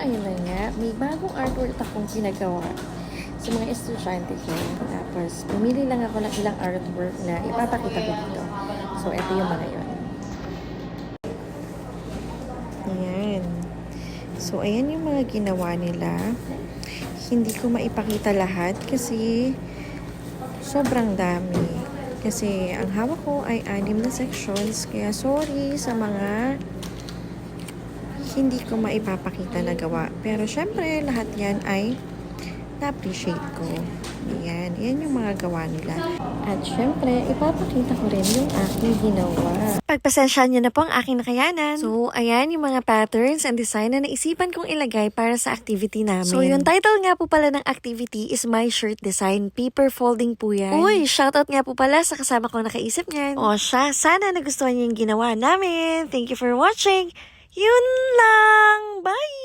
ayun na nga, may bagong artwork akong pinagawa sa mga estudyante ko. Tapos, pumili lang ako ng ilang artwork na ipapakita ko dito. So, ito yung mga yun. Ayan. So, ayan yung mga ginawa nila. Hindi ko maipakita lahat kasi sobrang dami. Kasi ang hawak ko ay 6 na sections. Kaya sorry sa mga hindi ko maipapakita na gawa. Pero syempre, lahat yan ay na-appreciate ko. Ayan. Yan yung mga gawa nila. At syempre, ipapakita ko rin yung aking ginawa. Pagpasensyahan nyo na po ang aking nakayanan. So, ayan yung mga patterns and design na naisipan kong ilagay para sa activity namin. So, yung title nga po pala ng activity is My Shirt Design. Paper folding po yan. Uy, shoutout nga po pala sa kasama kong nakaisip niyan. O siya, sana nagustuhan niyo yung ginawa namin. Thank you for watching. Yun lang! Bye!